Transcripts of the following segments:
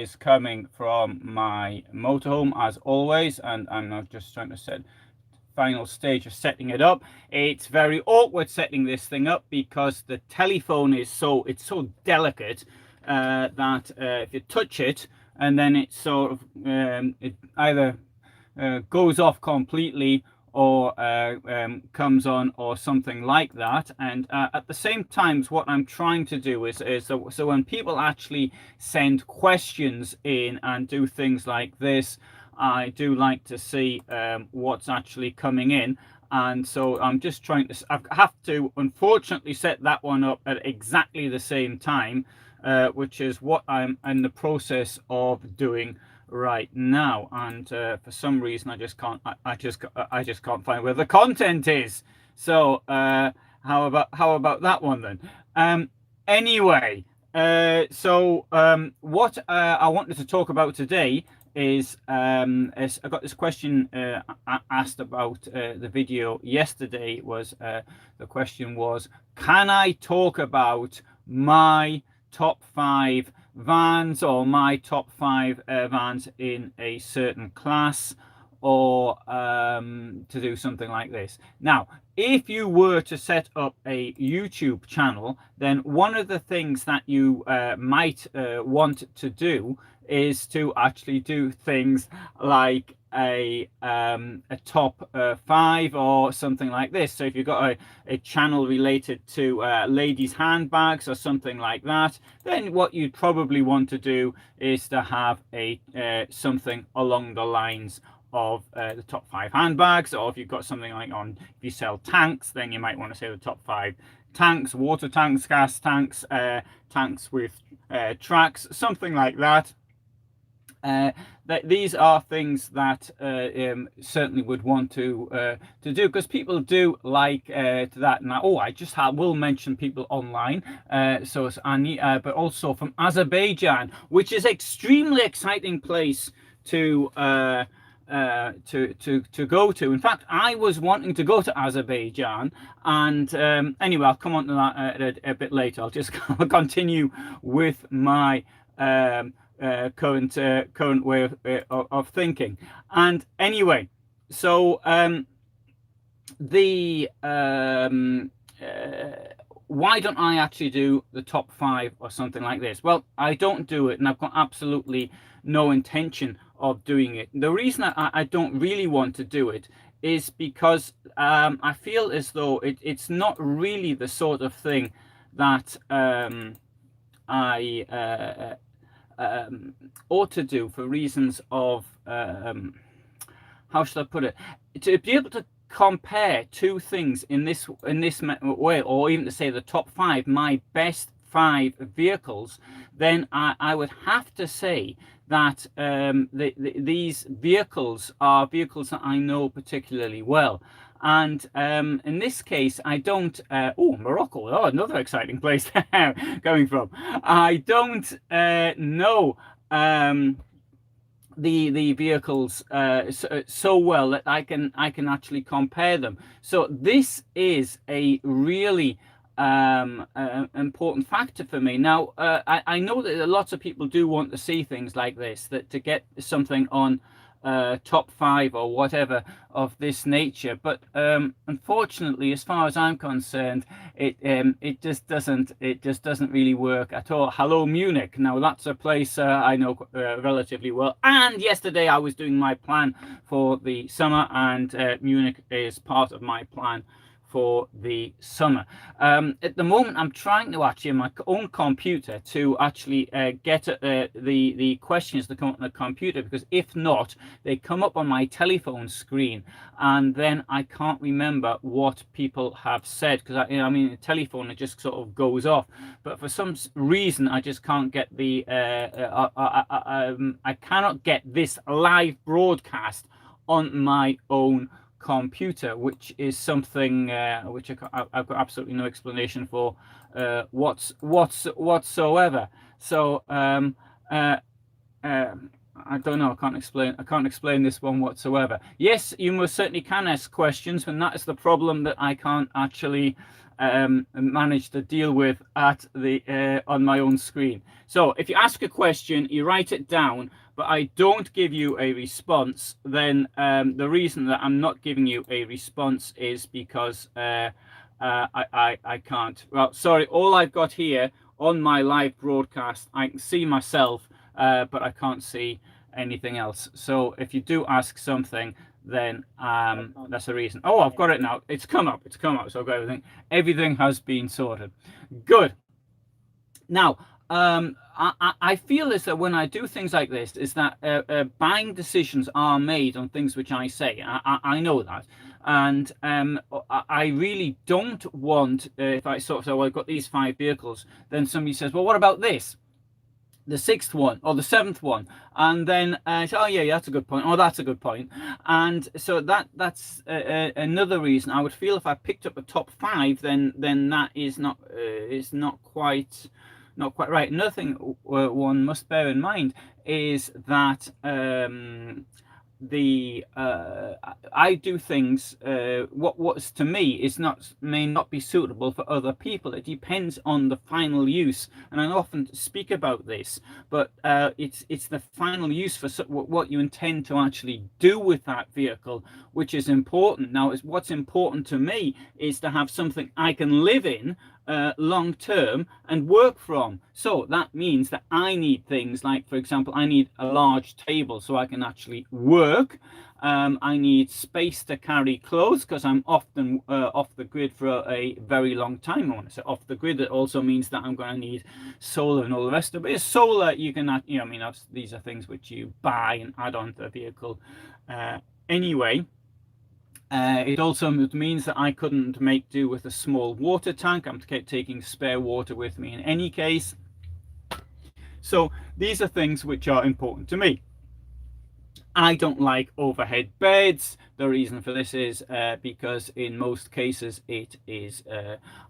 is coming from my motorhome as always, and I'm now just trying to set final stage of setting it up. It's very awkward setting this thing up because the telephone is so delicate that if you touch it and then it sort of it either goes off completely or comes on or something like that. And at the same time, what I'm trying to do is so when people actually send questions in and do things like this, I do like to see what's actually coming in. And so I'm just trying to, I have to unfortunately set that one up at exactly the same time, which is what I'm in the process of doing right now. And for some reason I just can't find where the content is. So how about that one then? Anyway, so what I wanted to talk about today is I got this question asked about the video yesterday. Was the question was, can I talk about my top 5 vans or my top 5 vans in a certain class, or to do something like this? Now, if you were to set up a YouTube channel, then one of the things that you might want to do is to actually do things like a top 5 or something like this. So if you've got a channel related to ladies' handbags or something like that, then what you'd probably want to do is to have a something along the lines of the top 5 handbags. Or if you've got something like if you sell tanks, then you might want to say the top 5 tanks, water tanks, gas tanks, tanks with tracks, something like that. These are things that certainly would want to do, because people do like that. Now, I will mention people online. So it's Annie, but also from Azerbaijan, which is extremely exciting place to go to. In fact, I was wanting to go to Azerbaijan, and anyway, I'll come on to that a bit later. I'll just continue with my current way of thinking. And anyway, so why don't I actually do the top 5 or something like this? Well, I don't do it, and I've got absolutely no intention of doing it. The reason I don't really want to do it is because I feel as though it's not really the sort of thing that I ought to do, for reasons of how should I put it, to be able to compare two things in this way, or even to say the top 5, my best 5 vehicles, then I would have to say that these vehicles are vehicles that I know particularly well. And in this case, I don't Morocco, another exciting place going from. I don't know the vehicles so well that I can actually compare them. So this is a really important factor for me. Now, I know that lots of people do want to see things like this, that to get something on top 5 or whatever of this nature, but unfortunately, as far as I'm concerned, it just doesn't really work at all. Hello Munich, now that's a place I know relatively well, and yesterday I was doing my plan for the summer, and Munich is part of my plan for the summer. At the moment, I'm trying to actually, on my own computer, to actually get the questions that come up on the computer, because if not, they come up on my telephone screen, and then I can't remember what people have said, because I mean, the telephone, it just sort of goes off. But for some reason, I just can't get the I cannot get this live broadcast on my own computer, which is something which I've got absolutely no explanation for whatsoever. So I don't know. I can't explain this one whatsoever. Yes, you most certainly can ask questions, and that is the problem, that I can't actually manage to deal with at the on my own screen. So if you ask a question, you write it down, but I don't give you a response, then the reason that I'm not giving you a response is because I can't. Well, sorry, all I've got here on my live broadcast, I can see myself, but I can't see anything else. So if you do ask something, then that's the reason. Oh, I've got it now. It's come up. So I've got everything. Everything has been sorted. Good. Now, I feel is that when I do things like this, is that buying decisions are made on things which I say. I know that. And I really don't want, if I sort of say, well, I've got these 5 vehicles, then somebody says, well, what about this? The 6th one or the 7th one, and then say, oh yeah, that's a good point. Oh, that's a good point. And so that's another reason I would feel if I picked up a top 5, then that is not quite right. Another thing one must bear in mind is that I do things what's to me may not be suitable for other people. It depends on the final use, and I often speak about this, but it's the final use for what you intend to actually do with that vehicle which is important. Now, what's important to me is to have something I can live in long term and work from. So that means that I need things like, for example, I need a large table so I can actually work. I need space to carry clothes because I'm often off the grid for a very long time. I want to say off the grid. It also means that I'm going to need solar and all the rest of it. Solar, you can, I mean, these are things which you buy and add on to the vehicle anyway. It also means that I couldn't make do with a small water tank. I'm taking spare water with me in any case. So these are things which are important to me. I don't like overhead beds. The reason for this is because in most cases it is,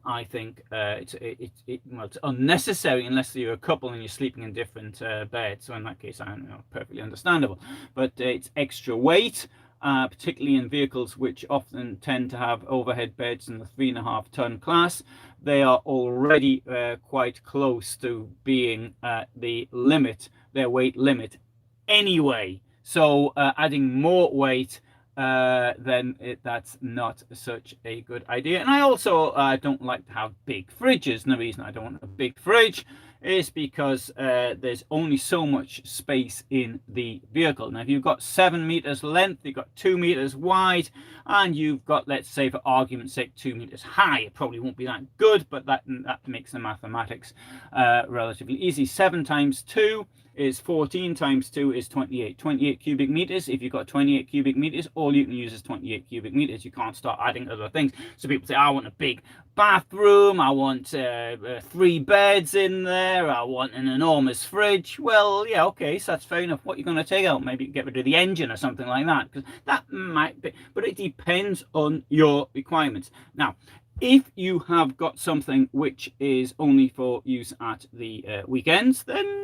I think, it's unnecessary unless you're a couple and you're sleeping in different beds. So in that case, I don't know, perfectly understandable. But it's extra weight. Particularly in vehicles which often tend to have overhead beds in the 3.5 ton class. They are already quite close to being the limit, their weight limit anyway. So adding more weight, then that's not such a good idea. And I also don't like to have big fridges. And the reason I don't want a big fridge is because there's only so much space in the vehicle. Now, if you've got 7 meters length, you've got 2 meters wide, and you've got, let's say, for argument's sake, 2 meters high, it probably won't be that good, but that makes the mathematics relatively easy. 7 times 2 is 14 times 2 is 28. 28 cubic meters. If you've got 28 cubic meters, all you can use is 28 cubic meters. You can't start adding other things. So people say, I want a big bathroom, I want 3 beds in there, I want an enormous fridge. Well, yeah, okay, so that's fair enough. What you're going to take out, maybe get rid of the engine or something like that, because that might be, but it depends on your requirements. Now, if you have got something which is only for use at the weekends, then,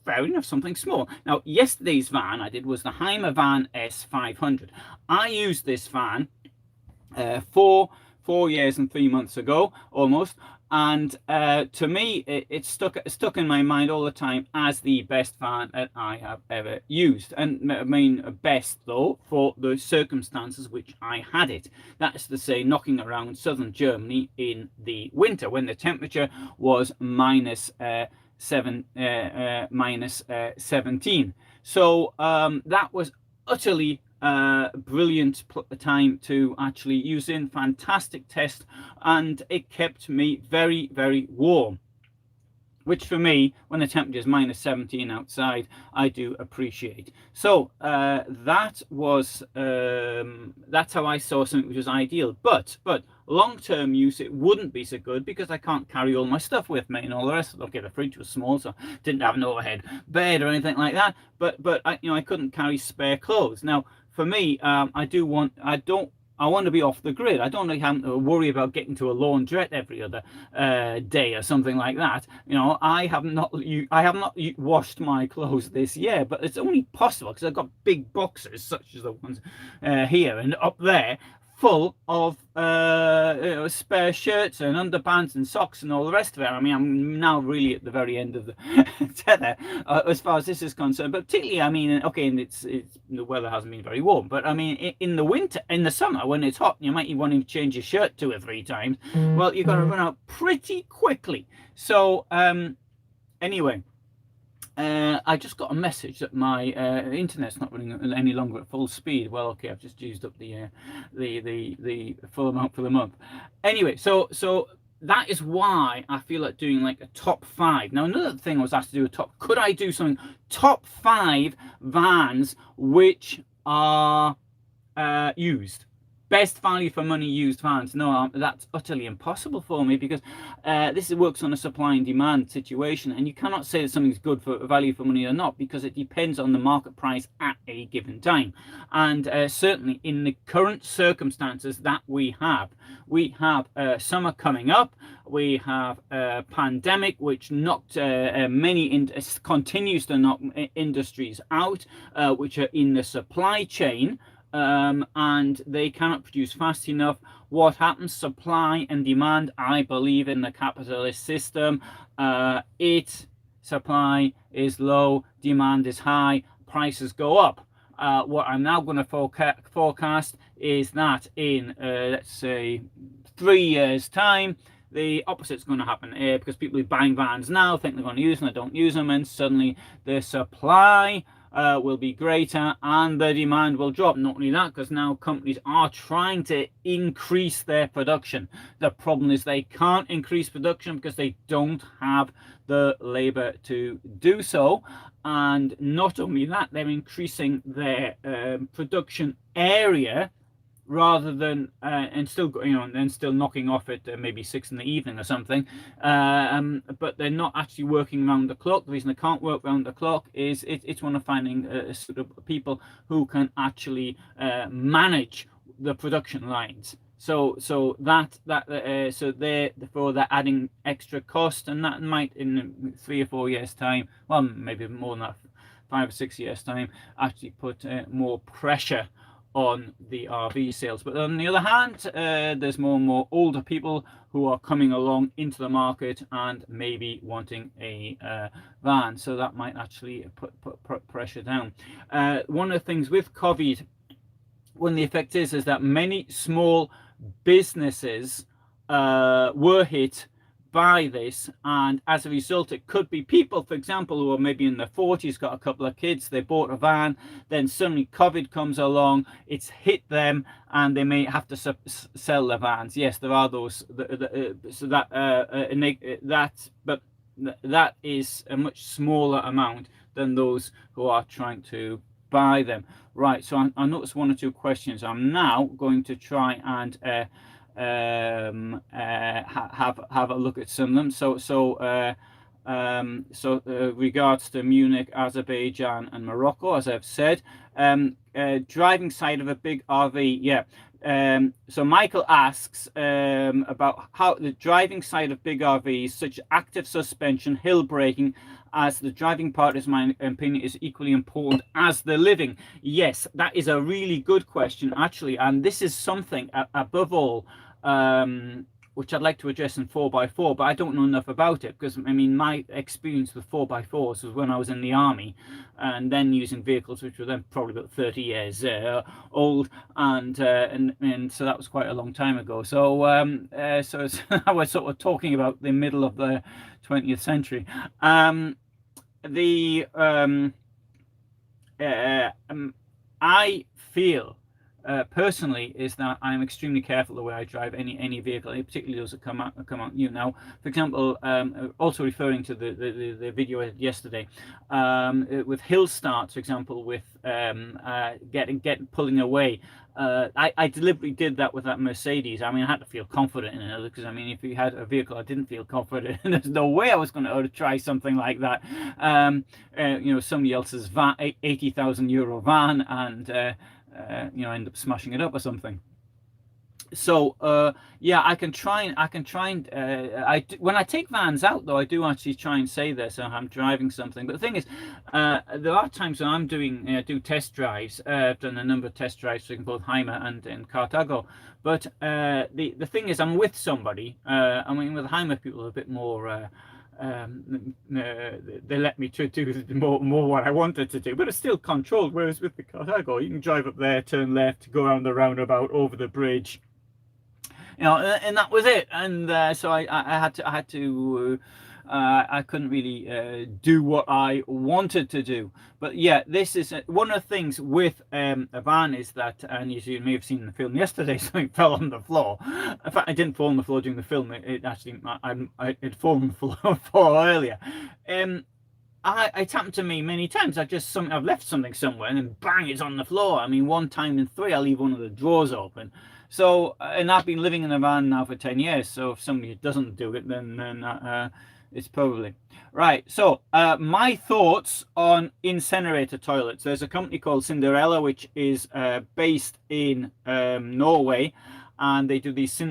fair enough, something small. Now, yesterday's van I did was the Hymer van S500. I used this van 4 years and 3 months ago, almost. And to me, it stuck in my mind all the time as the best van that I have ever used. And I mean, best, though, for the circumstances which I had it. That is to say, knocking around southern Germany in the winter when the temperature was minus 17. So that was utterly brilliant time to actually use in. Fantastic test, and it kept me very, very warm, which for me, when the temperature is minus 17 outside, I do appreciate. So that was that's how I saw something which was ideal. But long-term use, it wouldn't be so good because I can't carry all my stuff with me and all the rest of it. Okay, the fridge was small, so didn't have an overhead bed or anything like that. But I couldn't carry spare clothes. Now, for me, I want to be off the grid. I don't really have to worry about getting to a laundrette every other day or something like that. I have not washed my clothes this year, but it's only possible because I've got big boxes such as the ones here and up there full of spare shirts and underpants and socks and all the rest of it. I mean, I'm now really at the very end of the tether as far as this is concerned. But particularly, I mean, okay, and it's the weather hasn't been very warm, but I mean, in the winter, in the summer when it's hot, you might be wanting to change your shirt 2 or 3 times. Well, you're going to run out pretty quickly. So anyway. I just got a message that my internet's not running any longer at full speed. Well, okay, I've just used up the full amount for the month. Anyway, so that is why I feel like doing like a top 5. Now, another thing I was asked to do could I do something top 5 vans which are used? Best value for money used vans. No, that's utterly impossible for me, because this works on a supply and demand situation, and you cannot say that something's good for value for money or not, because it depends on the market price at a given time. And certainly in the current circumstances that we have summer coming up, we have a pandemic which knocked continues to knock industries out, which are in the supply chain. And they cannot produce fast enough. What happens? Supply and demand. I believe in the capitalist system. Supply is low, demand is high, prices go up. What I'm now going to forecast is that in let's say 3 years time, the opposite's going to happen, because people are buying vans now, think they're going to use them, they don't use them, and suddenly the supply will be greater and the demand will drop. Not only that, because now companies are trying to increase their production. The problem is they can't increase production because they don't have the labor to do so. And not only that, they're increasing their production area rather than and still, and still knocking off at maybe 6 in the evening or something, but they're not actually working around the clock. The reason they can't work around the clock is it's one of finding sort of people who can actually manage the production lines. So therefore they're adding extra cost, and that might in 3 or 4 years time, well, maybe more than that, 5 or 6 years time, actually put more pressure on the RV sales. But on the other hand, there's more and more older people who are coming along into the market and maybe wanting a van, so that might actually put pressure down. One of the things with COVID, one of the effects is that many small businesses were hit by this, and as a result, it could be people, for example, who are maybe in their 40s, got a couple of kids, they bought a van, then suddenly COVID comes along, it's hit them, and they may have to sell their vans. Yes, there are those, but that is a much smaller amount than those who are trying to buy them. Right, so I noticed 1 or 2 questions. I'm now going to try and have a look at some of them. So regards to Munich, Azerbaijan and Morocco, as I've said. Driving side of a big RV, yeah. So Michael asks about how the driving side of big RVs, such as active suspension, hill braking, as the driving part, is my opinion, is equally important as the living. Yes, that is a really good question, actually, and this is something above all which I'd like to address in 4x4, but I don't know enough about it, because I mean, my experience with 4x4s was when I was in the army, and then using vehicles which were then probably about 30 years old, and so that was quite a long time ago. So I was sort of talking about the middle of the 20th century. I feel personally is that I'm extremely careful the way I drive any vehicle, particularly those that come out new. Now, for example, also referring to the video I did yesterday, with hill starts, for example, with pulling away. I deliberately did that with that Mercedes. I mean, I had to feel confident in it, because I mean, if you had a vehicle I didn't feel confident in, there's no way I was going to try something like that. Somebody else's van, €80,000 van, and end up smashing it up or something. So yeah, I can try and when I take vans out though, I do actually try and say this, so I'm driving something. But the thing is, there are times when I'm doing do test drives. I've done a number of test drives in both Hymer and in Carthago. But the thing is, I'm with somebody. I mean, with Hymer people are a bit more. They let me to do more what I wanted to do, but it's still controlled. Whereas with the Carthago, you can drive up there, turn left, go around the roundabout, over the bridge, and that was it. And so I had to I couldn't really do what I wanted to do. But yeah, this is one of the things with a van is that, and you may have seen the film yesterday, something fell on the floor. In fact, I didn't fall on the floor during the film. It actually, it fallen on the floor earlier. It's happened to me many times. I've left something somewhere and then bang, it's on the floor. I mean, one time in three, I leave one of the drawers open. So, and I've been living in a van now for 10 years. So if somebody doesn't do it, then it's probably right. So my thoughts on incinerator toilets. There's a company called Cinderella, which is based in Norway, and they do these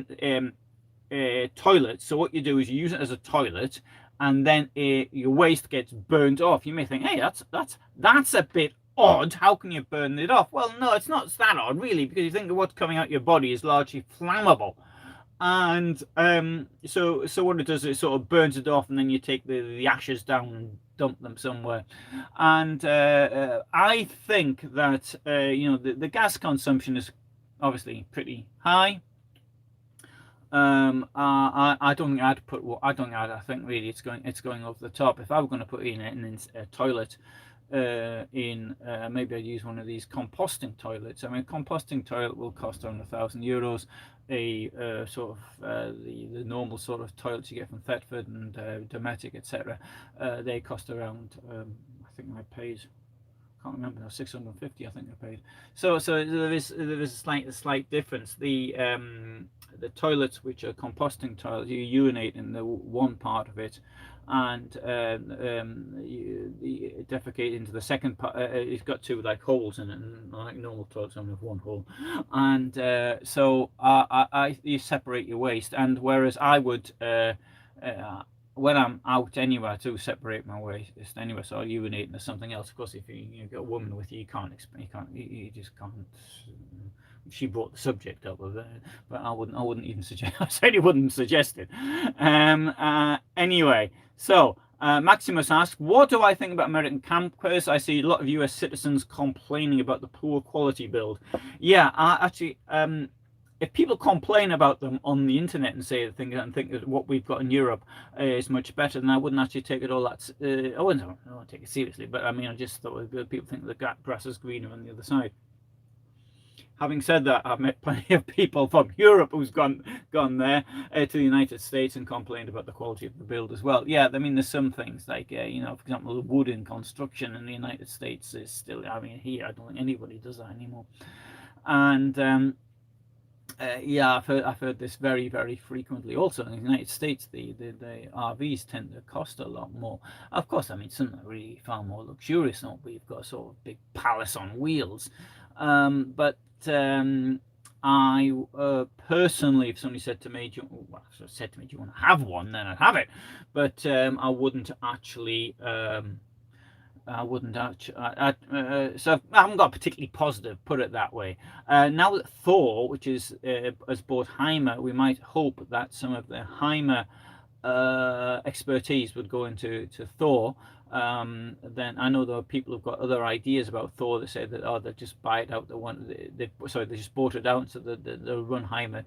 toilets. So what you do is you use it as a toilet, and then your waste gets burnt off. You may think, hey, that's a bit odd. How can you burn it off? Well, no, it's not that odd, really, because you think that what's coming out your body is largely flammable. And so what it does is it sort of burns it off, and then you take the ashes down and dump them somewhere. And I think that the gas consumption is obviously pretty high. I don't think I'd put. I don't think I think really it's going over the top. If I were going to put in a toilet, maybe I'd use one of these composting toilets. I mean, a composting toilet will cost around €1,000. Sort of the normal sort of toilets you get from Thetford and Dometic, etc. They cost around. I think I paid. Can't remember now. 650, I think I paid. So there is a slight difference. The toilets which are composting toilets, you urinate in the one part of it, and you defecate into the second part. It's got two like holes in it, and like normal toilets only have one hole. And so you separate your waste. And whereas I would. When I'm out anywhere, to separate my waste anyway, so I'll urinate into something else. Of course, if you got a woman with you, you just can't. She brought the subject up of it, but I wouldn't even suggest. I certainly wouldn't suggest it. Anyway, so Maximus asks, what do I think about American campers? I see a lot of US citizens complaining about the poor quality build. Yeah, actually. If people complain about them on the internet and say think that what we've got in Europe is much better, then I wouldn't actually take it all that. I wouldn't take it seriously, but I mean, I just thought people think the grass is greener on the other side. Having said that, I've met plenty of people from Europe who's gone there to the United States and complained about the quality of the build as well. Yeah, I mean, there's some things like, for example, the wood in construction in the United States is still. I mean, here I don't think anybody does that anymore, and. Yeah, I've heard this very, very frequently. Also, in the United States, the RVs tend to cost a lot more. Of course, I mean, some are really far more luxurious. Not we've got a sort of big palace on wheels. But I personally, if somebody said to me, do you want to have one? Then I'd have it. But I wouldn't actually. So I haven't got particularly positive, put it that way. Now that Thor, which has bought Hymer, we might hope that some of the Hymer expertise would go into Thor. Then I know there are people who've got other ideas about Thor that say that they just buy it out. They just bought it out, so they'll run Hymer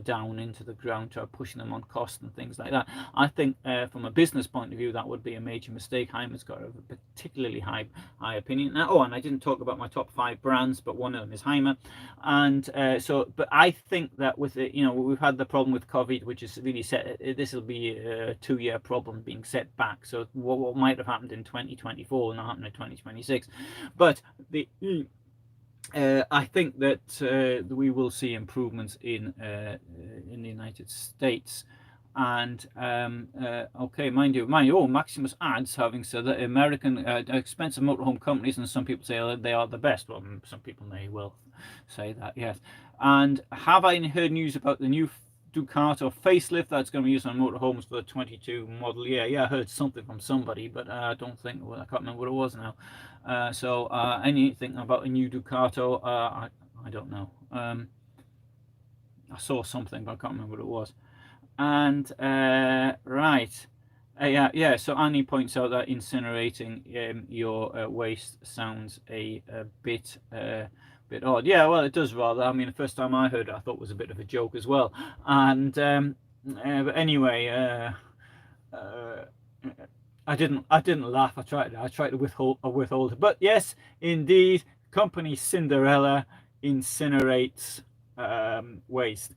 down into the ground, try pushing them on cost and things like that. I think from a business point of view, that would be a major mistake. Hymer's got a particularly high opinion. And I didn't talk about my top 5 brands, but one of them is Hymer. And but I think that with it, we've had the problem with COVID, which is really this will be a 2-year problem being set back. So what might have happened in 2024 will not happen in 2026. But I think that we will see improvements in the United States. And okay, mind you, oh, Maximus adds, having said that, American expensive motorhome companies, and some people say they are the best. Well, some people may well say that, yes. And have I heard news about the new Ducato facelift that's going to be used on motorhomes for the 22 model year? Yeah, I heard something from somebody, but I don't think, well, I can't remember what it was now. So anything about a new Ducato, I don't know. I saw something, but I can't remember what it was. And right, yeah. So Annie points out that incinerating your waste sounds a bit odd. Yeah, well, it does rather. I mean, the first time I heard it, I thought it was a bit of a joke as well. And but anyway, I didn't laugh. I tried to withhold it. But yes, indeed, company Cinderella incinerates waste.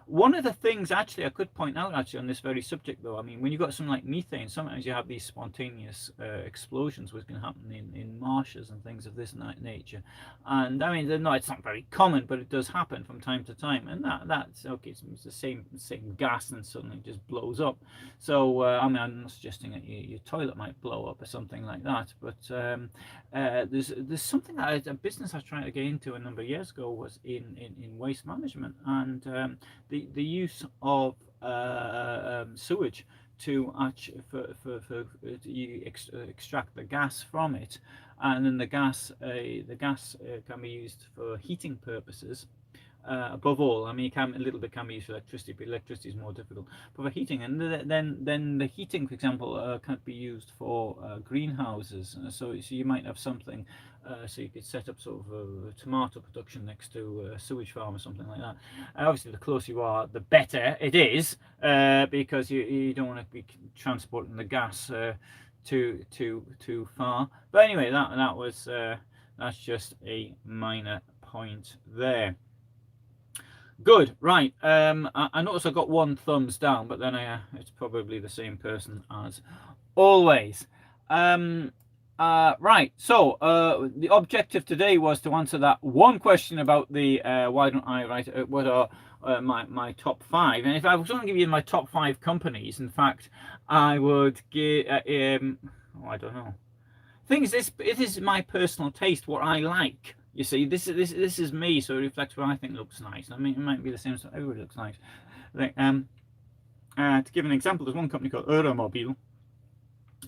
One of the things actually I could point out actually on this very subject though, I mean, when you've got something like methane, sometimes you have these spontaneous explosions which can happen in marshes and things of this nature. And I mean, it's not very common, but it does happen from time to time. And that's okay. It's the same gas, and suddenly it just blows up. So I mean, I'm not suggesting that your toilet might blow up or something like that, but there's something that a business I was trying to get into a number of years ago was in waste management, and the use of sewage to actually extract the gas from it, and then the gas can be used for heating purposes. Above all, I mean, a little bit can be used for electricity, but electricity is more difficult. But for heating, and then the heating, for example, can be used for greenhouses. So you might have something, so you could set up sort of a tomato production next to a sewage farm or something like that. Obviously, the closer you are, the better it is, because you don't want to be transporting the gas too far. But anyway, that's just a minor point there. Good, right. I notice I got one thumbs down, but then it's probably the same person as always. Right, so the objective today was to answer that one question about the why don't I write what are my top 5. And if I was going to give you my top 5 companies, in fact, I would give I don't know. Thing is, it is my personal taste, what I like. You see, this is me, so it reflects what I think looks nice. I mean, it might be the same stuff. Everybody looks nice. Like, to give an example, there's one company called EuraMobil,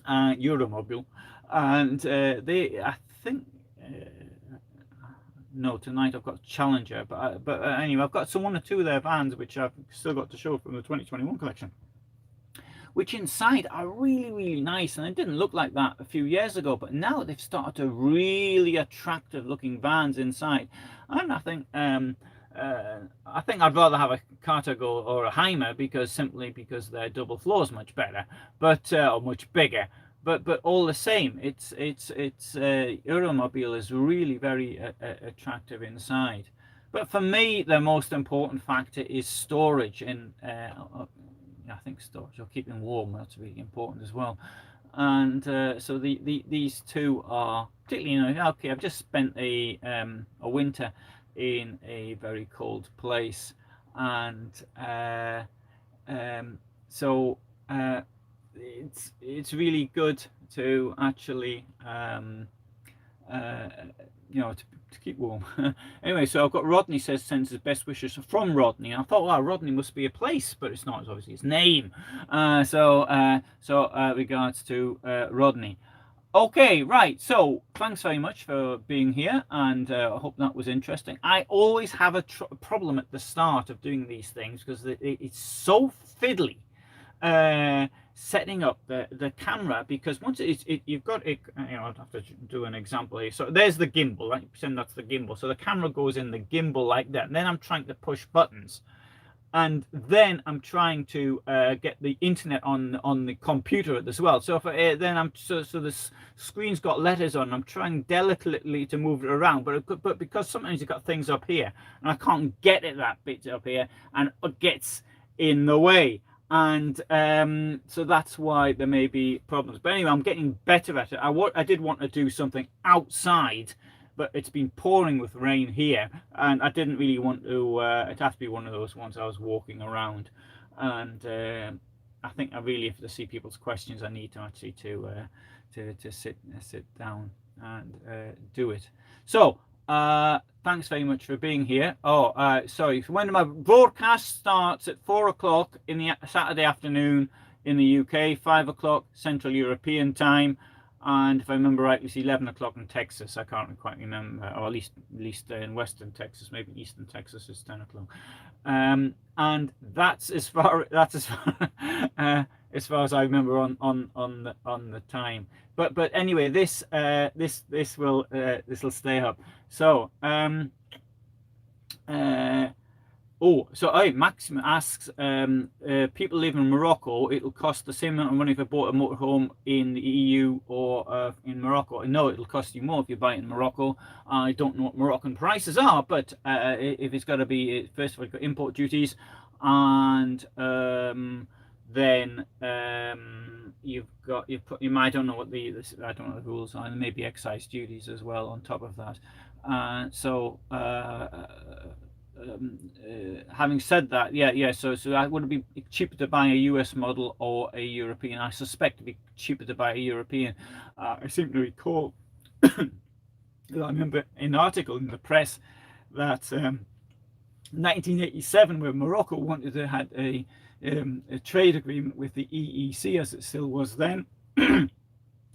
and I think. No, tonight I've got Challenger, but anyway, I've got one or two of their vans which I've still got to show from the 2021 collection, which inside are really nice, and it didn't look like that a few years ago, but now they've started to really attractive looking vans inside. And I think I'd rather have a Carthago or a Hymer simply because their double floor is much better, but or much bigger. But all the same, it's EuraMobil is really very attractive inside. But for me, the most important factor is storage, and I think storage or keeping warm, that's really important as well. And so these two are particularly, okay, I've just spent a winter in a very cold place, and so it's really good to actually to keep warm. Anyway, so I've got Rodney sends his best wishes from Rodney, and I thought, wow, Rodney must be a place, but it's not. It's obviously his name. So regards to Rodney. Okay, right. So thanks very much for being here, and I hope that was interesting. I always have a problem at the start of doing these things because it's so fiddly. Setting up the camera, because once you've got it, I'll have to do an example here. So there's the gimbal, right? Pretend that's the gimbal. So the camera goes in the gimbal like that, and then I'm trying to push buttons, and then I'm trying to get the internet on the computer as well. So if then so the screen's got letters on, I'm trying delicately to move it around, but because sometimes you've got things up here and I can't get it that bit up here, and it gets in the way. And so that's why there may be problems. But anyway, I'm getting better at it. I did want to do something outside, but it's been pouring with rain here, and I didn't really want to. It has to be one of those ones I was walking around. and I think I really, if to see people's questions, I need to actually to sit down and do it. So thanks very much for being here. Sorry, when my broadcast starts at 4 o'clock in the Saturday afternoon in the UK, 5 o'clock Central European time, and if I remember rightly, it's 11 o'clock in Texas. I can't quite remember, or at least in Western Texas, maybe Eastern Texas is 10 o'clock. And that's as far as I remember on the time. But anyway, this will stay up. So Maxim asks, people live in Morocco, it'll cost the same amount of money if I bought a motorhome in the EU or in Morocco. No, it'll cost you more if you buy it in Morocco. I don't know what Moroccan prices are, but if it's got to be, first of all, you've got import duties, and then I don't know what I don't know the rules are, and maybe excise duties as well on top of that. Having said that, so that would be cheaper to buy a US model or a European. I suspect it'd be cheaper to buy a European. I seem to recall I remember an article in the press that 1987, where Morocco wanted to have a trade agreement with the EEC, as it still was then.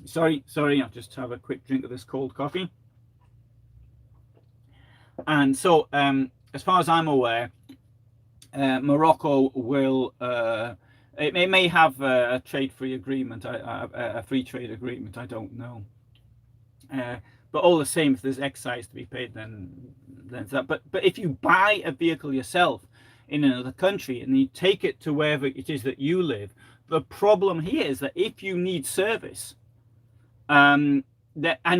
sorry, I'll just have a quick drink of this cold coffee. And so as far as I'm aware, Morocco will it may have a trade-free agreement, a free trade agreement. I don't know, but all the same, if there's excise to be paid, then that. But if you buy a vehicle yourself in another country and you take it to wherever it is that you live, the problem here is that if you need service, and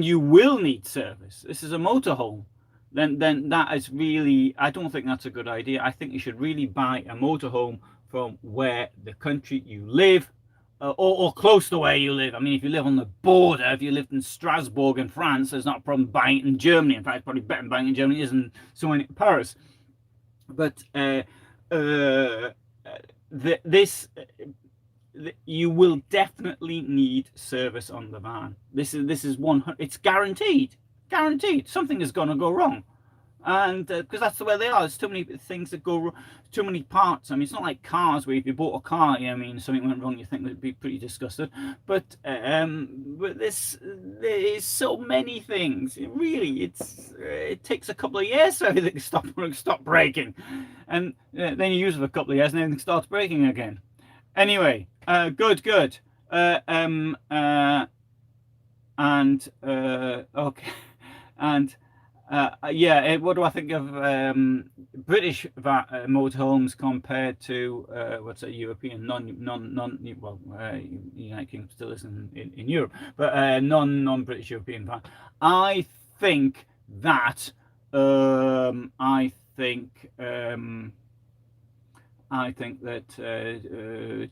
you will need service, this is a motorhome. Then that is really, I don't think that's a good idea. I think you should really buy a motorhome from where the country you live, or close to where you live. I mean, if you live on the border, if you lived in Strasbourg in France, there's not a problem buying it in Germany. In fact, it's probably better buying it in Germany isn't so in Paris. But you will definitely need service on the van. This is 100. It's guaranteed. Something is going to go wrong, and because that's the way they are. There's too many things that go wrong, too many parts. I mean, it's not like cars where if you bought a car, I mean, something went wrong, you think would be pretty disgusted. But there is so many things. It takes a couple of years for everything to stop breaking, and then you use it for a couple of years and everything starts breaking again. Anyway, good. Okay. And what do I think of British motorhomes compared to European United Kingdom still is in Europe, but non-British European van. I think that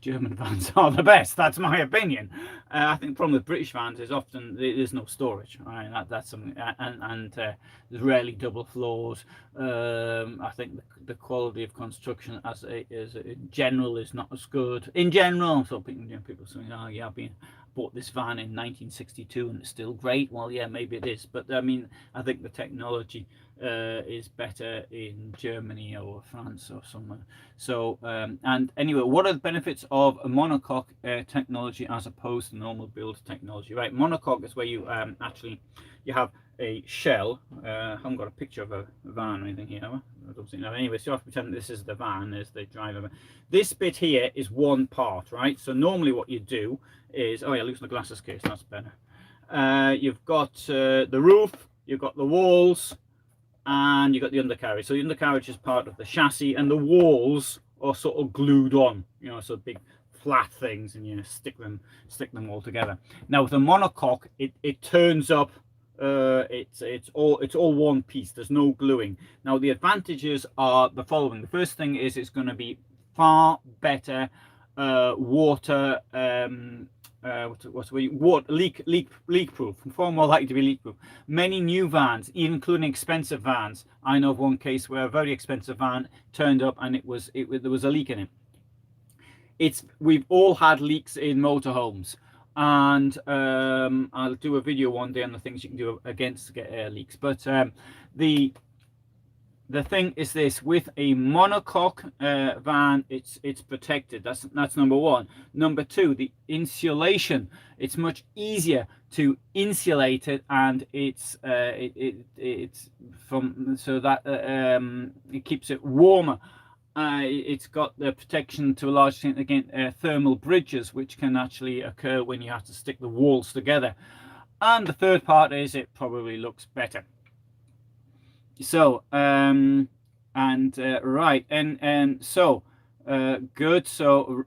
German vans are the best. That's my opinion. I think the problem with British vans is often there's no storage. Right? That's something, and there's rarely double floors. I think the quality of construction in general is not as good. In general, so people saying, I bought this van in 1962 and it's still great. Well, yeah, maybe it is, but I mean, I think the technology is better in Germany or France or somewhere. So and anyway, what are the benefits of a monocoque technology as opposed to normal build technology? Right, monocoque is where you actually have a shell. I haven't got a picture of a van or anything here. I don't think. No. Anyway, so I have to pretend this is the van, there's the driver. This bit here is one part, right? So normally what you do is, loosen the glasses case, that's better. You've got the roof, you've got the walls, and you've got the undercarriage. So the undercarriage is part of the chassis, and the walls are sort of glued on, so big flat things, and you stick them all together. Now with a monocoque, it turns up. It's all one piece. There's no gluing. Now the advantages are the following. The first thing is it's going to be far better water leak proof, far more likely to be leak proof. Many new vans, even including expensive vans, I know of one case where a very expensive van turned up and there was a leak in it. we've all had leaks in motorhomes, and I'll do a video one day on the things you can do against to get air leaks. But the thing is this: with a monocoque van, it's protected. That's number one. Number two, the insulation. It's much easier to insulate it, and it's from so that it keeps it warmer. It's got the protection to a large extent against thermal bridges, which can actually occur when you have to stick the walls together. And the third part is it probably looks better. So right, and so good. So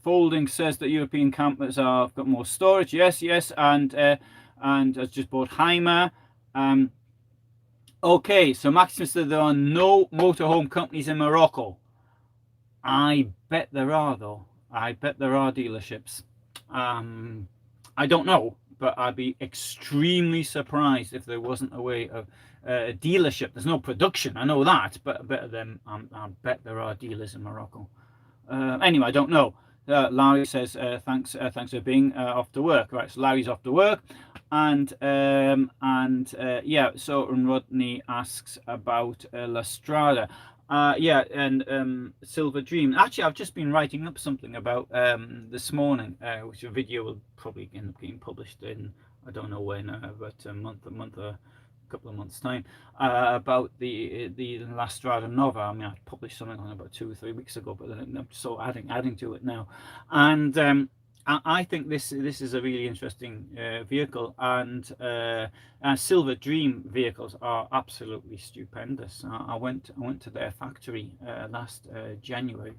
Folding says that European campers have got more storage. Yes, and has just bought Hymer. Okay, so Maximus said there are no motorhome companies in Morocco. I bet there are, though. I bet there are dealerships. I don't know, but I'd be extremely surprised if there wasn't a way of a dealership. There's no production, I know that, but I bet there are dealers in Morocco. Anyway, I don't know. Larry says thanks for being off to work. Right, so Larry's off to work, and yeah. So Rodney asks about La Strada. Yeah, and Silver Dream. Actually, I've just been writing up something about this morning, which a video will probably end up being published in, I don't know when, but a couple of months' time, about the La Strada Nova. I mean, I published something on about 2 or 3 weeks ago, but I'm so adding to it now, and I think this is a really interesting vehicle, and Silver Dream vehicles are absolutely stupendous. I went to their factory last January,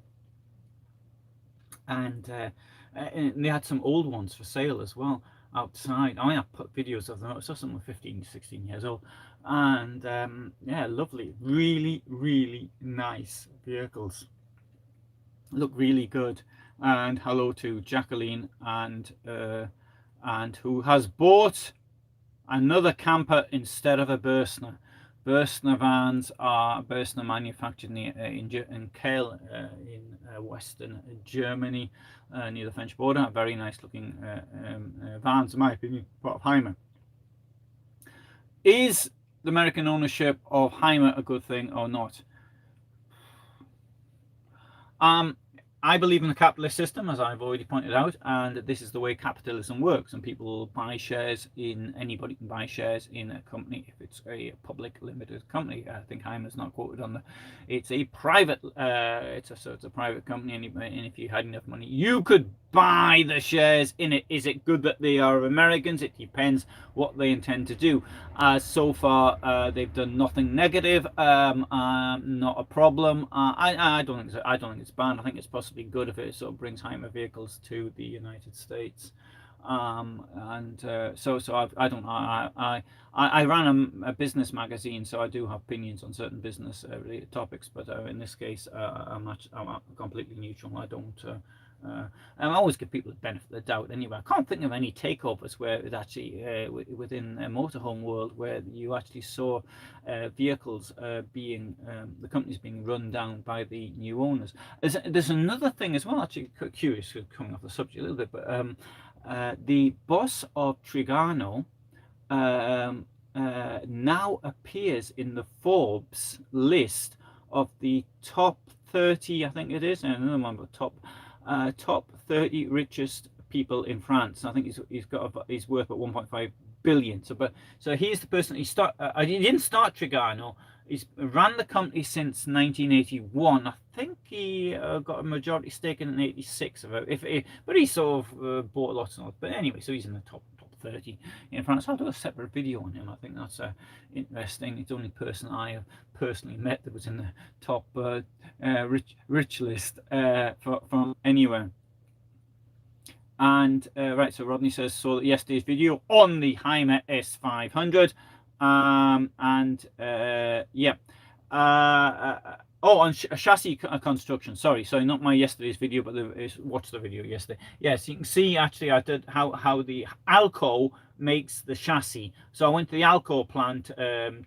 and they had some old ones for sale as well outside. I mean, I put videos of them. I saw some were 15, 16 years old, and yeah, lovely, really nice vehicles. Look really good. And hello to Jacqueline, and who has bought another camper instead of a Bürstner. Bürstner vans are Bürstner manufactured in Kehl, in western Germany, near the French border. Very nice looking vans, in my opinion, part of Hymer. Is the American ownership of Hymer a good thing or not? I believe in the capitalist system, as I've already pointed out, and this is the way capitalism works. And people buy shares in, anybody can buy shares in a company if it's a public limited company. I think Hymer's not quoted on the. It's a private. It's a private company, and if you had enough money, you could buy the shares in it. Is it good that they are Americans? It depends what they intend to do. So far, they've done nothing negative. Not a problem. I don't think it's bad. I think it's possibly good if it sort of brings Hymer vehicles to the United States. So I don't know. I ran a business magazine, so I do have opinions on certain business related topics. But in this case, I'm completely neutral. I don't. I always give people the benefit of the doubt anyway. I can't think of any takeovers where it actually within a motorhome world where you actually saw vehicles being the companies being run down by the new owners. There's another thing as well, actually curious, coming off the subject a little bit, but the boss of Trigano now appears in the Forbes list of the top 30, I think it is, and another one, but top 30 richest people in France. I think he's worth about 1.5 billion. So he's the person. He didn't start Trigano. He's ran the company since 1981. I think he got a majority stake in 86. But he sort of bought lots and lots. But anyway, so he's in the top 30 in France. I'll do a separate video on him. I think that's interesting. It's the only person I have personally met that was in the top rich list from anywhere. And right, so Rodney says, saw yesterday's video on the Hymer S500, yeah. Oh, on chassis construction. Sorry, not my yesterday's video, but watch the video yesterday. Yes, you can see actually I did how the Alco makes the chassis. So I went to the Alco plant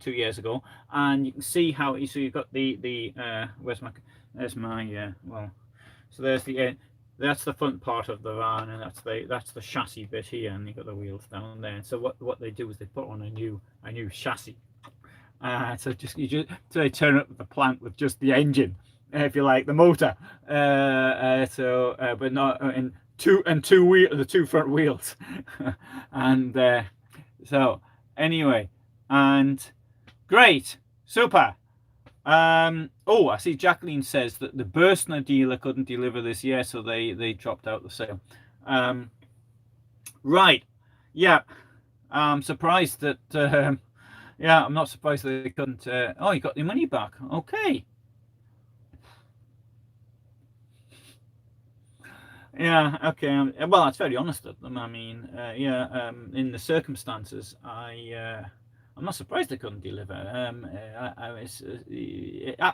2 years ago, and you can see how. So you've got the well. So there's the that's the front part of the van, and that's the chassis bit here, and you've got the wheels down there. And so what they do is they put on a new chassis. So so they turn up the plant with just the engine, if you like, the motor. But not in the two front wheels, and so anyway, and great, super. Oh, I see Jacqueline says that the Bürstner dealer couldn't deliver this year, so they dropped out the sale. Right, yeah, I'm surprised that. Yeah, I'm not surprised that they couldn't. Oh, you got your money back. Okay. Yeah. Okay. Well, that's very honest of them. I mean, yeah. In the circumstances, I'm not surprised they couldn't deliver.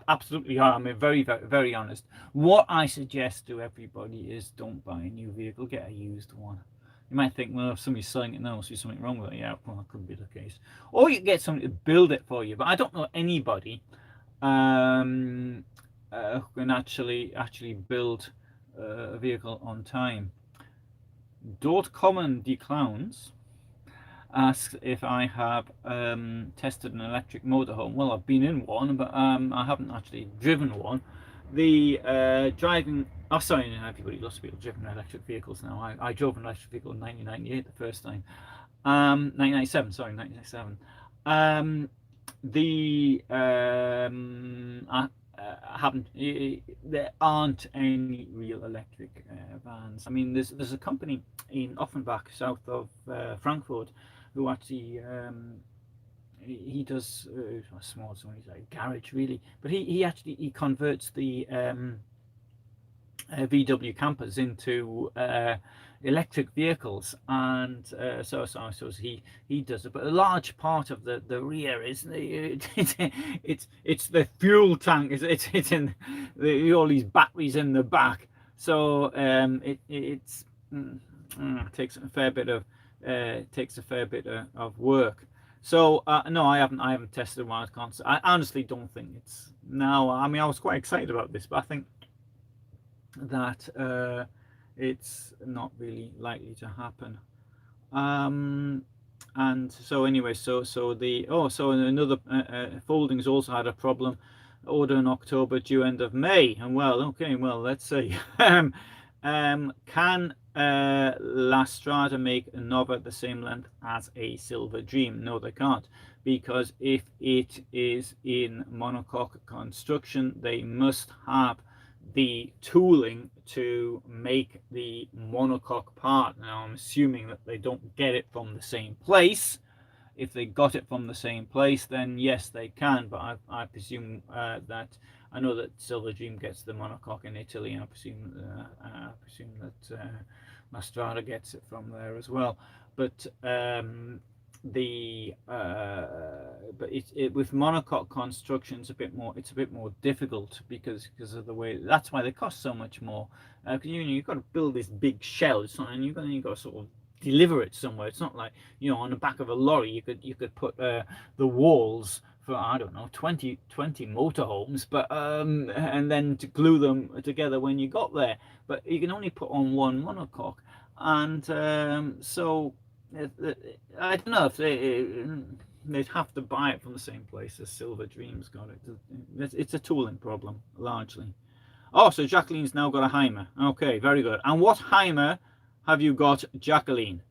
Absolutely are. I mean, very, very, very honest. What I suggest to everybody is don't buy a new vehicle, get a used one. You might think, well, if somebody's selling it now, must be something wrong with it. Yeah, well, that could be the case. Or you get somebody to build it for you. But I don't know anybody who can actually build a vehicle on time. Dort Common Declowns asks if I have tested an electric motorhome. Well, I've been in one, but I haven't actually driven one. The driving. Oh, sorry, everybody, lots of people driven electric vehicles now. I drove an electric vehicle in 1998 the first time. 1997, sorry, 1997. I haven't. There aren't any real electric vans. I mean, there's a company in Offenbach, south of Frankfurt, who actually he does small, so he's like a garage really, but he converts the VW campers into electric vehicles, and so he does it. But a large part of the rear is it's the fuel tank. It's in all these batteries in the back. So it takes a fair bit of work. So no, I haven't tested one. I honestly don't think it's now. I mean, I was quite excited about this, but I think that it's not really likely to happen. And so anyway, so another Foldings also had a problem. Order in October, due end of May. And well, okay, well, let's see. Can La Strada make a Nova the same length as a Silver Dream? No, they can't, because if it is in monocoque construction, they must have the tooling to make the monocoque part. Now, I'm assuming that they don't get it from the same place. If they got it from the same place, then yes, they can. But I presume that I know that Silver Dream gets the monocoque in Italy, and I presume that La Strada gets it from there as well. But with monocoque construction, it's a bit more difficult because of the way. That's why they cost so much more. You've got to build this big shell, and you've got to sort of deliver it somewhere. It's not like, on the back of a lorry you could put the walls for, I don't know, 20 motorhomes, but and then to glue them together when you got there. But you can only put on one monocoque, and so I don't know if they'd have to buy it from the same place as Silver Dreams got it. It's a tooling problem largely. Oh, so Jacqueline's now got a Hymer. Okay, very good. And what Hymer have you got, Jacqueline?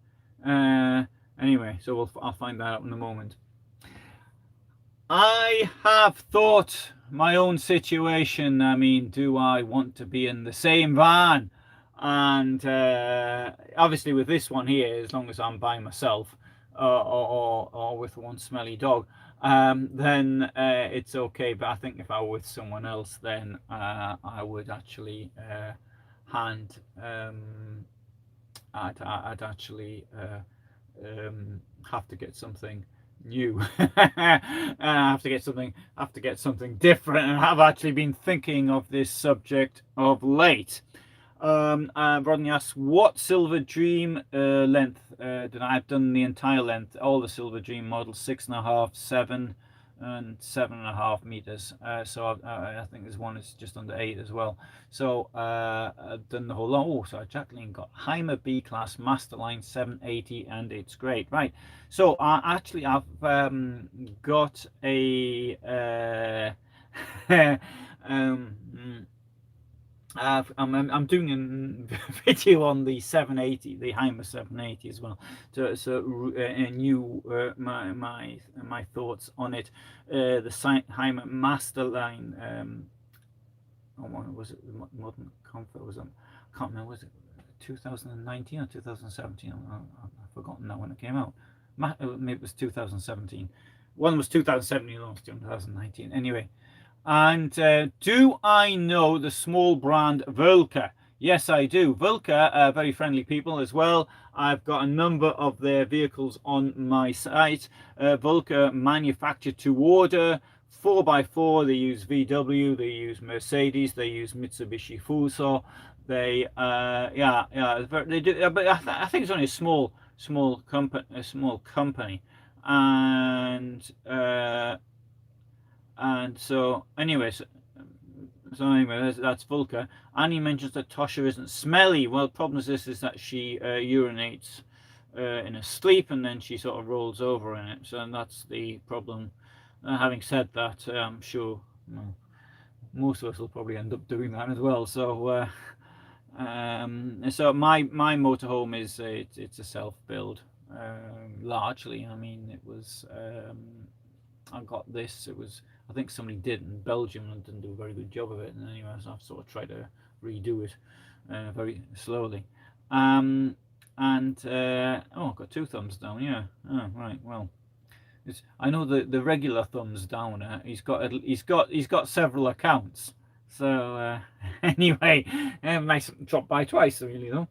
Anyway, so I'll find that out in a moment. I have thought my own situation. I mean, do I want to be in the same van? And obviously with this one here, as long as I'm by myself or with one smelly dog, then it's okay. But I think if I were with someone else, then I would actually I'd actually have to get something new. I have to get something different, and I've actually been thinking of this subject of late. Rodney asks, what Silver Dream length did I have done? The entire length, all the Silver Dream models, 6.5, 7, and 7.5 meters. So I think there's one that's just under 8 as well. So I've done the whole lot. Oh, so Jacqueline got Hymer B class Masterline 780, and it's great. Right. So actually I've got a I'm doing a video on the 780, the Hymer 780 as well. So a new my thoughts on it. The Hymer Masterline. What was it? The Modern Comfort was on. I can't remember. Was it 2019 or 2017? I've forgotten that when it came out. Maybe it was 2017. One was 2017, one was 2019. Anyway. And do I know the small brand Volker? Yes, I do. Volker are very friendly people as well. I've got a number of their vehicles on my site. Volker manufacture to order, 4x4. They use VW, they use Mercedes, they use Mitsubishi Fuso. They they do. But I think it's only a small company, and so anyway, that's Volker. Annie mentions that Tosha isn't smelly. Well, the problem is that she urinates in her sleep, and then she sort of rolls over in it. So that's the problem. Having said that, I'm sure most of us will probably end up doing that as well. So so my motorhome is it's a self build, largely. I mean, it was I got this. It was, I think somebody did in Belgium and didn't do a very good job of it. And anyway, so I've sort of tried to redo it very slowly. Oh, I've got 2 thumbs down. Yeah. Oh, right. Well, I know the regular thumbs down. He's got several accounts. So anyway, it makes it drop by twice, really, though.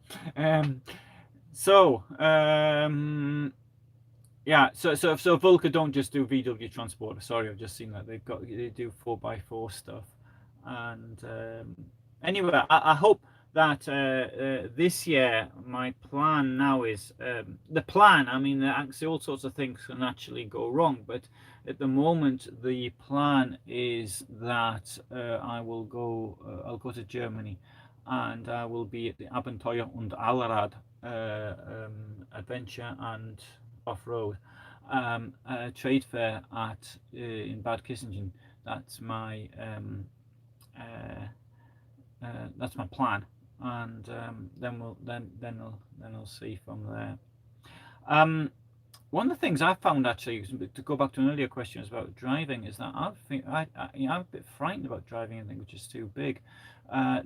Yeah, so Volker don't just do VW Transporter. Sorry, I've just seen that they do 4x4 stuff. And anyway, I hope that this year my plan now is the plan. I mean, actually, all sorts of things can actually go wrong, but at the moment, the plan is that I'll go to Germany, and I will be at the Abenteuer und Allrad adventure and off-road trade fair in Bad Kissingen. That's my plan, and then I'll see from there. One of the things I found, actually, to go back to an earlier question about driving, is that I'm a bit frightened about driving anything which is too big. I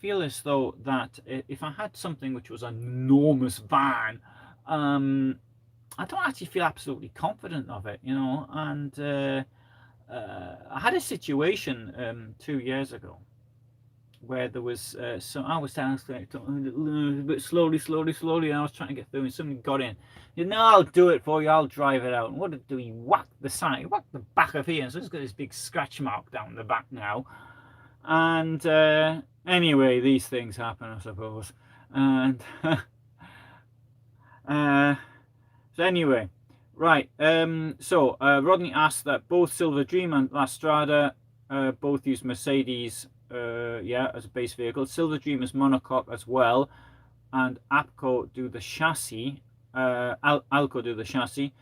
feel as though that if I had something which was an enormous van, I don't actually feel absolutely confident of it, and I had a situation 2 years ago where there was I was down a bit slowly, and I was trying to get through, and somebody got in. I'll do it for you, I'll drive it out. And what did he do? He whacked the side, whacked the back of here, and so it's got this big scratch mark down the back now. And anyway, these things happen, I suppose. And so anyway, right. So Rodney asked that both Silver Dream and La Strada both use Mercedes, as a base vehicle. Silver Dream is monocoque as well, and APCO do the chassis. Alco do the chassis.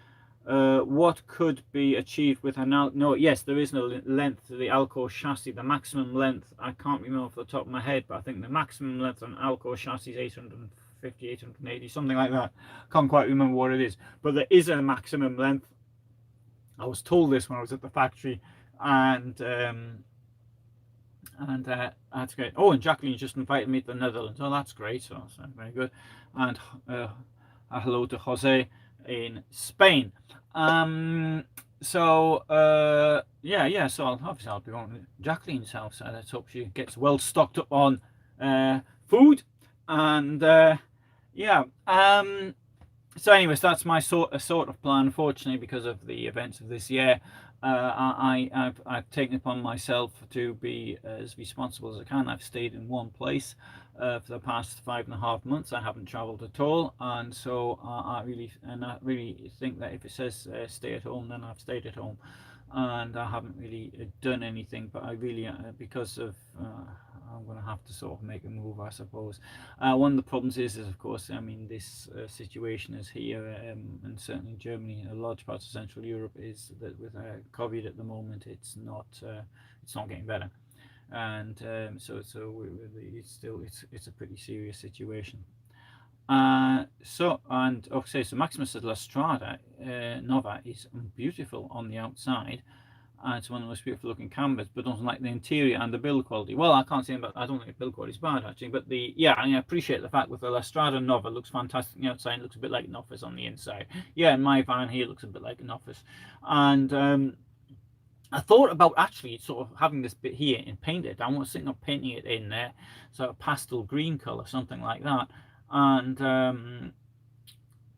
What could be achieved with an no? Yes, there is no length to the Alco chassis. The maximum length, I can't remember off the top of my head, but I think the maximum length on Alco chassis is 850, 880, something like that. Can't quite remember what it is, but there is a maximum length. I was told this when I was at the factory, and that's great. Oh, and Jacqueline just invited me to the Netherlands. Oh, that's great. So very good. And hello to Jose in Spain. So obviously I'll be going to Jacqueline's house. Let's hope she gets well stocked up on food, and so anyways, that's my sort of plan. Unfortunately, because of the events of this year, I've taken upon myself to be as responsible as I can. I've stayed in one place For the past 5.5 months, I haven't travelled at all, and so I really think that if it says stay at home, then I've stayed at home, and I haven't really done anything. But I really, because of, I'm going to have to sort of make a move, I suppose. One of the problems is of course, I mean, this situation is here, and certainly in Germany, a large parts of Central Europe, is that with COVID at the moment, it's not getting better, and so it's a pretty serious situation. So Maximus says La Strada Nova is beautiful on the outside. It's one of the most beautiful looking campers, but doesn't like the interior and the build quality. Well, I can't say about. I don't think the build quality is bad actually, but I appreciate the fact with the La Strada Nova, looks fantastic on the outside, looks a bit like an office on the inside. Yeah, in my van here, looks a bit like an office, and I thought about actually sort of having this bit here and painted. I was thinking of painting it in there, sort of pastel green color, something like that, and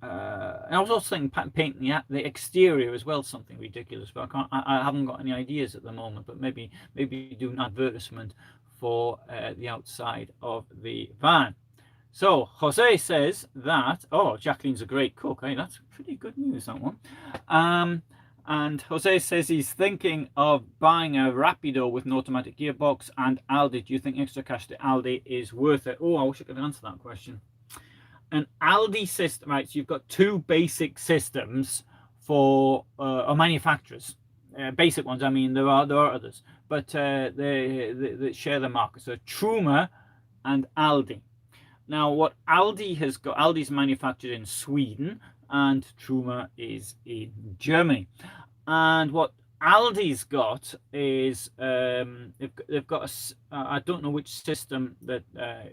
I was also thinking painting the exterior as well, something ridiculous, but I haven't got any ideas at the moment. But maybe do an advertisement for the outside of the van. So Jose says that, oh, Jacqueline's a great cook. Hey, that's pretty good news, that one. And Jose says he's thinking of buying a Rapido with an automatic gearbox and Aldi. Do you think extra cash to Aldi is worth it? Oh, I wish I could answer that question. An Aldi system, right? So you've got two basic systems for manufacturers. Basic ones. I mean, there are others, but they share the market. So Truma and Aldi. Now, what Aldi has got, Aldi's manufactured in Sweden, and Truma is in Germany. And what Aldi's got is they've got I don't know which system that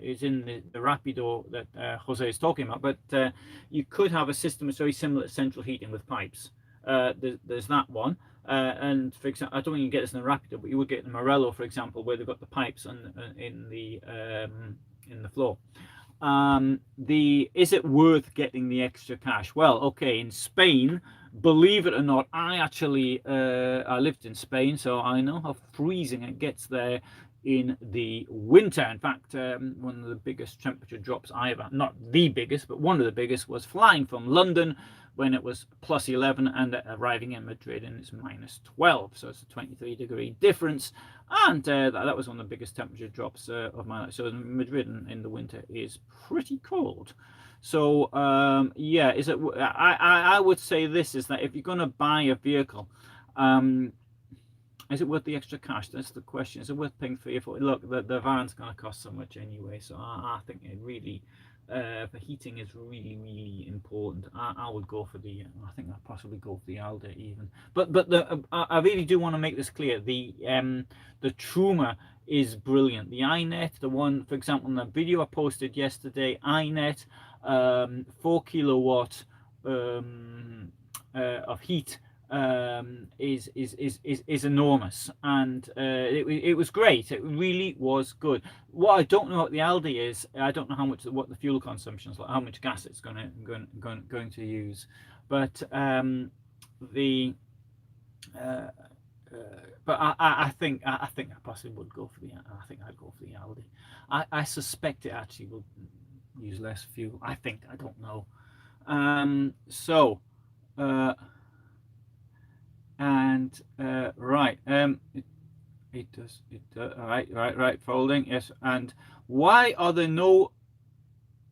is in the Rapido that Jose is talking about, but you could have a system that's very similar to central heating with pipes. There's that one, and for example, I don't think you can get this in the Rapido, but you would get in the Morello, for example, where they've got the pipes in the floor. Is it worth getting the extra cash? Well, okay, in Spain, believe it or not, I actually I lived in Spain, so I know how freezing it gets there in the winter. In fact, one of the biggest temperature drops I ever, not the biggest, but one of the biggest, was flying from London when it was +11 and arriving in Madrid and it's -12, so it's a 23-degree difference, and that was one of the biggest temperature drops of my life. So Madrid in the winter is pretty cold. So yeah, is it? I would say this is that if you're going to buy a vehicle, is it worth the extra cash? That's the question. Is it worth paying 3 or 4? Look, the van's going to cost so much anyway, so I think it really, the heating is really important. I would go for the, I think I'd possibly go for the Alde even. But I really do want to make this clear. The Truma is brilliant. The iNet, the one, for example, in the video I posted yesterday, iNet, 4 kilowatt of heat, is enormous, and it was great. It really was good. What I don't know what the Aldi is, I don't know what the fuel consumption is like, how much gas it's going to use, but but I think I possibly would go for the. I think I'd go for the Aldi. I suspect it actually will use less fuel. I think, I don't know. So. Right, it does right folding, yes. And why are there no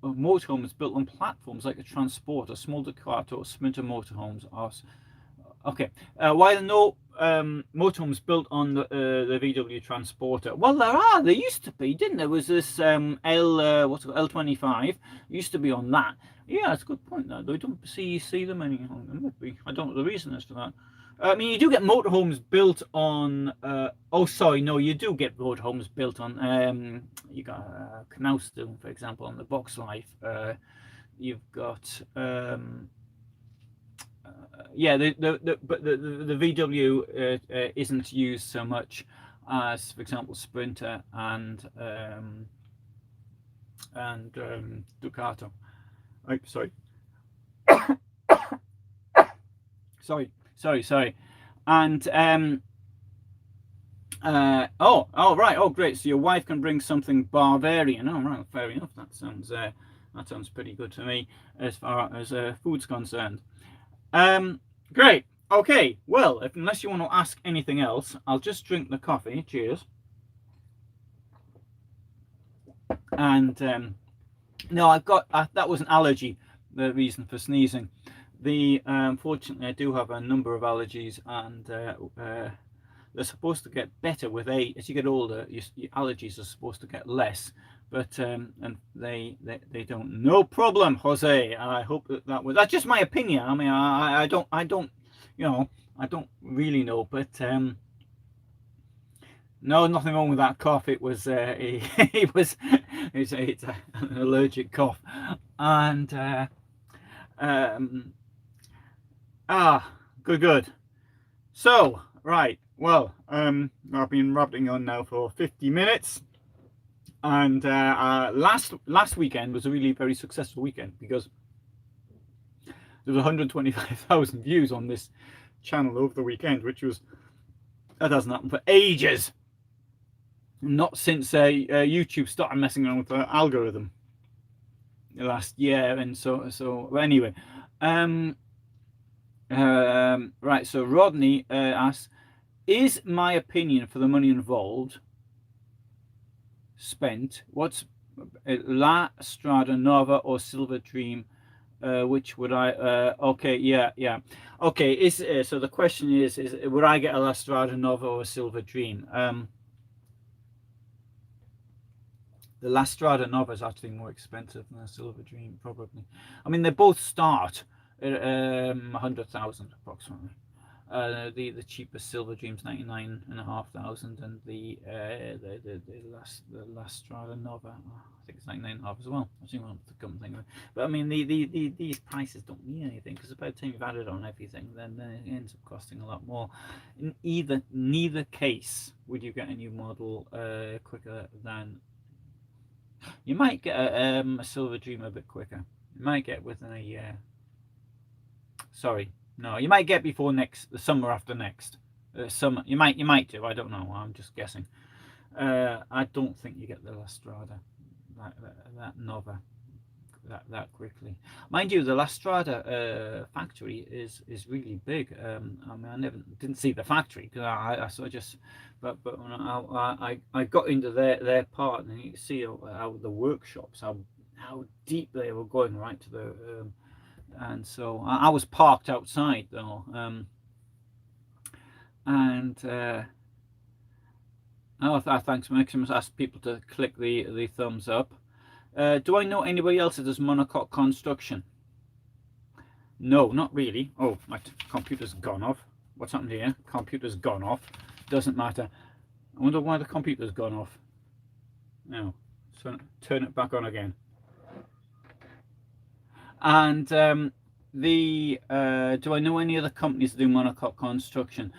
motorhomes built on platforms like a Transporter, small Ducato, or Sprinter motorhomes? Okay, why are there no motorhomes built on the VW Transporter? Well, there used to be, didn't there? Was this L25 used to be on that? Yeah, that's a good point. Though I don't see them anymore. I don't know the reason as to that. I mean, you do get motorhomes built on. Oh, sorry, no, you do get motorhomes built on. You got Knaustel, for example, on the Boxlife. You've got. Yeah, but the VW isn't used so much as, for example, Sprinter and Ducato. Oh, sorry. sorry. And Oh, right. Oh, great. So your wife can bring something Bavarian. Oh, right. Fair enough. That sounds pretty good to me as far as food's concerned. Great. Okay. Well, unless you want to ask anything else, I'll just drink the coffee. Cheers. And no, that was an allergy. The reason for sneezing. Unfortunately, I do have a number of allergies, and they're supposed to get better with age. As you get older, your allergies are supposed to get less, but and they don't. No problem, Jose. I hope that's just my opinion. I mean, I don't, you know, I don't really know, but no, nothing wrong with that cough. It was it's an allergic cough, and good. So right. Well, I've been rabbiting on now for 50 minutes, and last weekend was a really very successful weekend because there was 125,000 views on this channel over the weekend, which was that hasn't happened for ages. Not since YouTube started messing around with the algorithm last year, and so anyway, right. So Rodney asks, is my opinion for the money involved spent? What's La Strada Nova or Silver Dream? Which would I? Okay, yeah. Okay, so the question is would I get a La Strada Nova or a Silver Dream? The La Strada Nova is actually more expensive than a Silver Dream, probably. I mean, they both start at 100,000 approximately. The cheapest Silver Dream's 99,500, and the last Strada Nova, I think it's 99.5 as well. I think I'm come think of it. But I mean, these prices don't mean anything, because by the time you've added on everything, then it ends up costing a lot more. In neither case would you get a new model quicker than. You might get a Silver Dream a bit quicker. You might get within a year. Sorry. No, you might get before the summer after next. Summer, you might do. I don't know. I'm just guessing. I don't think you get the La Strada, that Nova, that quickly. Mind you, the La Strada factory is really big. I mean, I didn't see the factory because I saw just, but when I got into their part, and you can see how the workshops, how deep they were going right to the. And so I was parked outside though, thanks Maximus. Asked people to click the thumbs up. Do I know anybody else that does monocoque construction? No, not really. Oh, my computer's gone off. What's happened here? Computer's gone off. Doesn't matter. I wonder why the computer's gone off. Now, so turn it back on again. And do I know any other companies that do monocoque construction?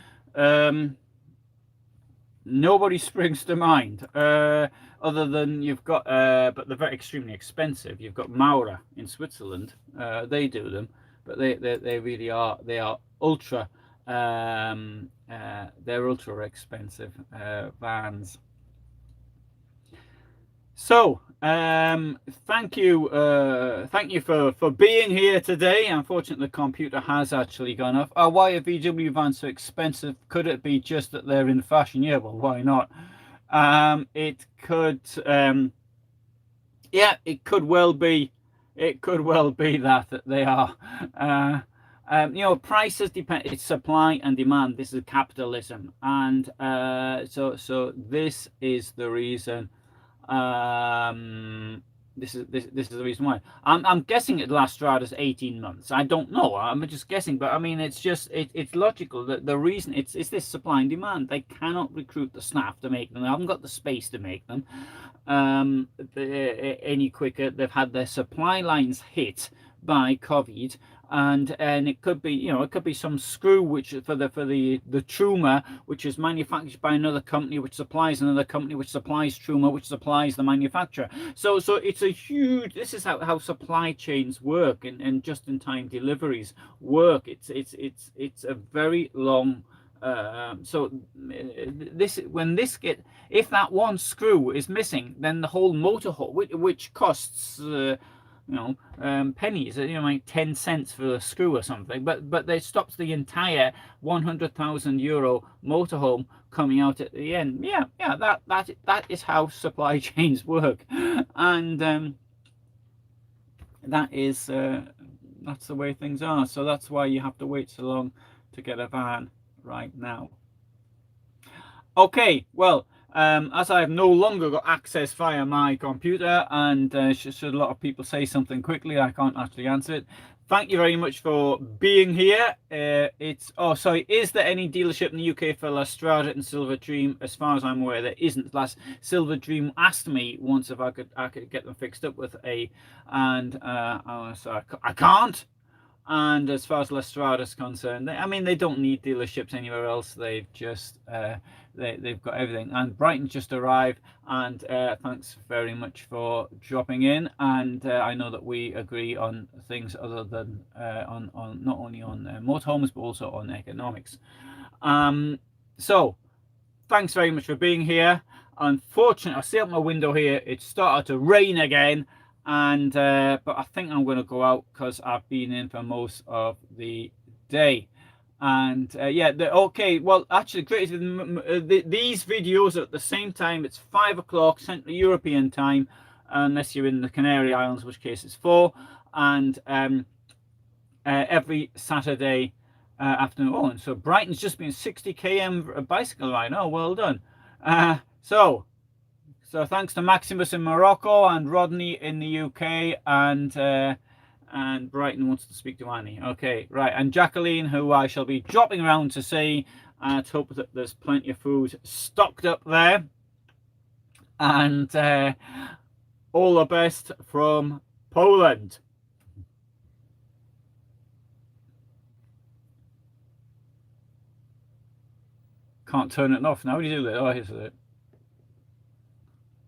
Nobody springs to mind, other than you've got, but they're very extremely expensive. You've got Maurer in Switzerland. They do them, but they really are. They are ultra. They're ultra expensive vans. So thank you for being here today. Unfortunately, the computer has actually gone off. Why are VW vans so expensive? Could it be just that they're in fashion? Yeah, well, why not? It could yeah, it could well be that they are. Prices depend. It's supply and demand. This is capitalism, and so this is the reason. This is the reason why. I'm guessing it lasts Strada's 18 months. I don't know. I'm just guessing, but I mean, it's just it's logical. The reason it's this supply and demand. They cannot recruit the staff to make them. They haven't got the space to make them any quicker. They've had their supply lines hit by COVID, and it could be some screw which for the Truma, which is manufactured by another company, which supplies another company, which supplies Truma, which supplies the manufacturer. So it's a huge. This is how supply chains work, and just-in-time deliveries work. It's a very long if that one screw is missing, then the whole motorhome, which costs pennies, like 10 cents for a screw or something, but it stops the entire 100,000 euro motorhome coming out at the end. That is how supply chains work, and that's the way things are. So that's why you have to wait so long to get a van right now. Okay, well, as I have no longer got access via my computer, and should a lot of people say something quickly, I can't actually answer it. Thank you very much for being here. Is there any dealership in the UK for La Strada and Silver Dream? As far as I'm aware, there isn't. Last Silver Dream asked me once if I could get them fixed up with I can't. And as far as La Strada is concerned, they don't need dealerships anywhere else. They've just they've got everything. And Brighton just arrived, and thanks very much for dropping in. And I know that we agree on things other than on not only on motorhomes but also on economics. So thanks very much for being here. Unfortunately, I see out my window here, it started to rain again. And but I think I'm going to go out because I've been in for most of the day. And okay, well, actually, these videos are at the same time. It's 5 o'clock Central European time, unless you're in the Canary Islands, in which case it's 4. And every Saturday afternoon. Oh, and so Brighton's just been 60 km bicycle ride. Oh, well done. So thanks to Maximus in Morocco and Rodney in the UK, and Brighton wants to speak to Annie. Okay, right, and Jacqueline, who I shall be dropping around to see. Let's hope that there's plenty of food stocked up there. And all the best from Poland. Can't turn it off now. How do you do that? Oh, here's it.